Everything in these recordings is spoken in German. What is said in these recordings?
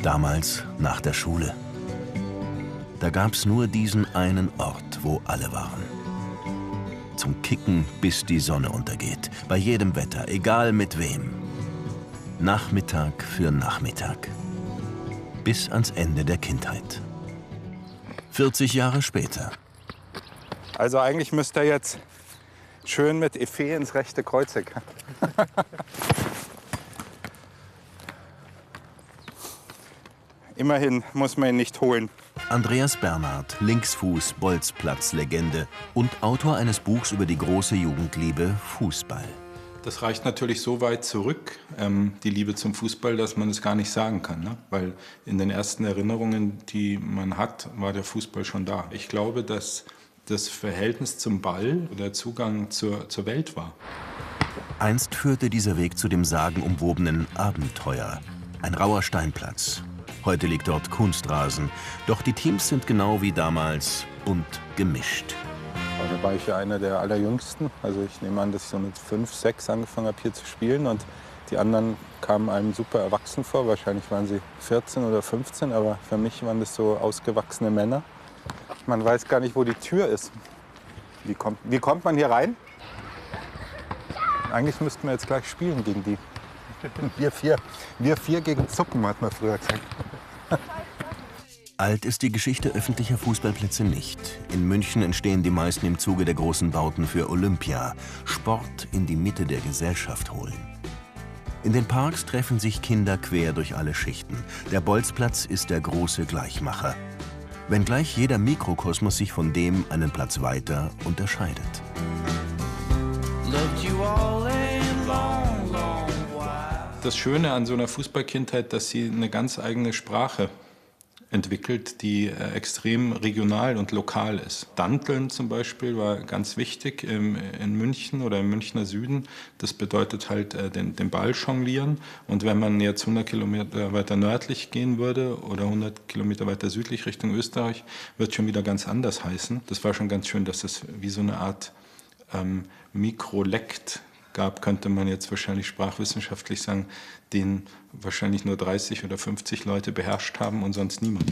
Damals nach der Schule. Da gab's nur diesen einen Ort, wo alle waren. Zum Kicken, bis die Sonne untergeht. Bei jedem Wetter, egal mit wem. Nachmittag für Nachmittag. Bis ans Ende der Kindheit. 40 Jahre später. Also eigentlich müsste er jetzt schön mit Effet ins rechte Kreuzeck. Immerhin muss man ihn nicht holen. Andreas Bernhard, Linksfuß, Bolzplatz-Legende und Autor eines Buchs über die große Jugendliebe Fußball. Das reicht natürlich so weit zurück, die Liebe zum Fußball, dass man es gar nicht sagen kann. Ne? Weil in den ersten Erinnerungen, die man hat, war der Fußball schon da. Ich glaube, dass das Verhältnis zum Ball der Zugang zur Welt war. Einst führte dieser Weg zu dem sagenumwobenen Abenteuer. Ein rauer Steinplatz. Heute liegt dort Kunstrasen. Doch die Teams sind genau wie damals bunt gemischt. Da war ich ja einer der Allerjüngsten. Also ich nehme an, dass ich so mit 5, 6 angefangen habe, hier zu spielen. Und die anderen kamen einem super erwachsen vor. Wahrscheinlich waren sie 14 oder 15, aber für mich waren das so ausgewachsene Männer. Man weiß gar nicht, wo die Tür ist. Wie kommt man hier rein? Eigentlich müssten wir jetzt gleich spielen gegen die. Wir vier gegen Zucken, hat man früher gesagt. Alt ist die Geschichte öffentlicher Fußballplätze nicht. In München entstehen die meisten im Zuge der großen Bauten für Olympia. Sport in die Mitte der Gesellschaft holen. In den Parks treffen sich Kinder quer durch alle Schichten. Der Bolzplatz ist der große Gleichmacher. Wenngleich jeder Mikrokosmos sich von dem einen Platz weiter unterscheidet. Das Schöne an so einer Fußballkindheit, dass sie eine ganz eigene Sprache entwickelt, die extrem regional und lokal ist. Danteln zum Beispiel war ganz wichtig in München oder im Münchner Süden. Das bedeutet halt den Ball jonglieren. Und wenn man jetzt 100 Kilometer weiter nördlich gehen würde oder 100 Kilometer weiter südlich Richtung Österreich, wird es schon wieder ganz anders heißen. Das war schon ganz schön, dass es wie so eine Art Mikrolekt gab, könnte man jetzt wahrscheinlich sprachwissenschaftlich sagen, den wahrscheinlich nur 30 oder 50 Leute beherrscht haben und sonst niemand.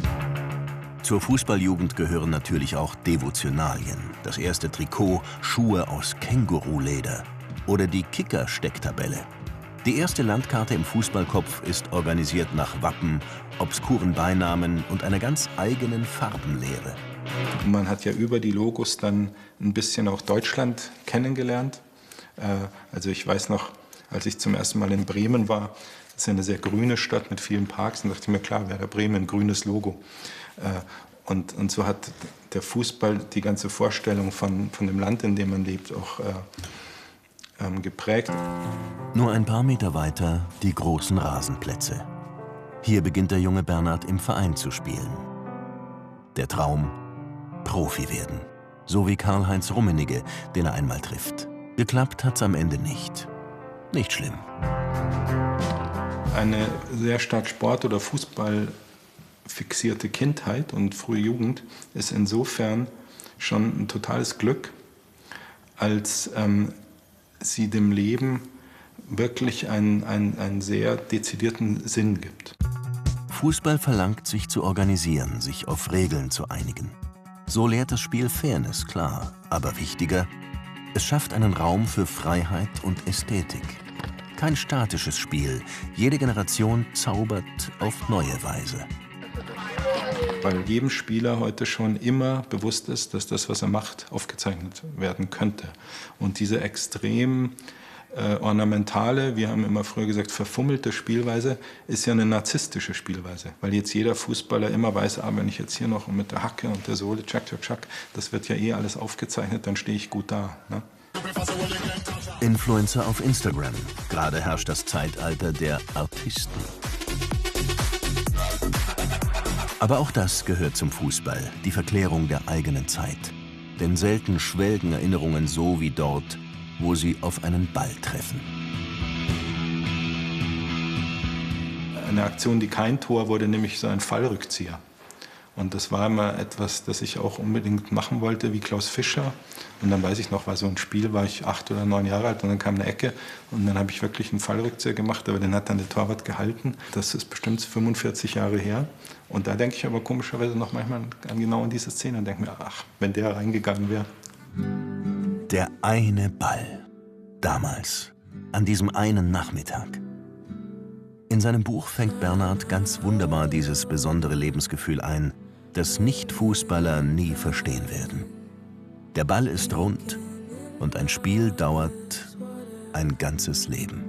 Zur Fußballjugend gehören natürlich auch Devotionalien. Das erste Trikot, Schuhe aus Känguruleder oder die Kicker-Stecktabelle. Die erste Landkarte im Fußballkopf ist organisiert nach Wappen, obskuren Beinamen und einer ganz eigenen Farbenlehre. Man hat ja über die Logos dann ein bisschen auch Deutschland kennengelernt. Also ich weiß noch, als ich zum ersten Mal in Bremen war, das ist ja eine sehr grüne Stadt mit vielen Parks, und dachte ich mir, klar, wäre Bremen ein grünes Logo. Und so hat der Fußball die ganze Vorstellung von dem Land, in dem man lebt, auch geprägt. Nur ein paar Meter weiter die großen Rasenplätze. Hier beginnt der junge Bernhard im Verein zu spielen. Der Traum, Profi werden. So wie Karl-Heinz Rummenigge, den er einmal trifft. Geklappt hat's am Ende nicht. Nicht schlimm. Eine sehr stark Sport- oder Fußball fixierte Kindheit und frühe Jugend ist insofern schon ein totales Glück, als sie dem Leben wirklich einen sehr dezidierten Sinn gibt. Fußball verlangt, sich zu organisieren, sich auf Regeln zu einigen. So lehrt das Spiel Fairness, klar, aber wichtiger: es schafft einen Raum für Freiheit und Ästhetik. Kein statisches Spiel. Jede Generation zaubert auf neue Weise. Weil jedem Spieler heute schon immer bewusst ist, dass das, was er macht, aufgezeichnet werden könnte. Und diese extrem ornamentale, wir haben immer früher gesagt, verfummelte Spielweise, ist ja eine narzisstische Spielweise. Weil jetzt jeder Fußballer immer weiß, wenn ich jetzt hier noch mit der Hacke und der Sohle, tschak, tschak, tschak, das wird ja eh alles aufgezeichnet, dann stehe ich gut da. Ne? Influencer auf Instagram. Gerade herrscht das Zeitalter der Artisten. Aber auch das gehört zum Fußball, die Verklärung der eigenen Zeit. Denn selten schwelgen Erinnerungen so wie dort, wo sie auf einen Ball treffen. Eine Aktion, die kein Tor wurde, nämlich so ein Fallrückzieher. Und das war immer etwas, das ich auch unbedingt machen wollte, wie Klaus Fischer. Und dann weiß ich noch, war so ein Spiel, war ich 8 oder 9 Jahre alt und dann kam eine Ecke und dann habe ich wirklich einen Fallrückzieher gemacht, aber den hat dann der Torwart gehalten. Das ist bestimmt 45 Jahre her. Und da denke ich aber komischerweise noch manchmal an genau an diese Szene und denke mir, ach, wenn der reingegangen wäre. Der eine Ball. Damals. An diesem einen Nachmittag. In seinem Buch fängt Bernhard ganz wunderbar dieses besondere Lebensgefühl ein, das Nicht-Fußballer nie verstehen werden. Der Ball ist rund und ein Spiel dauert ein ganzes Leben.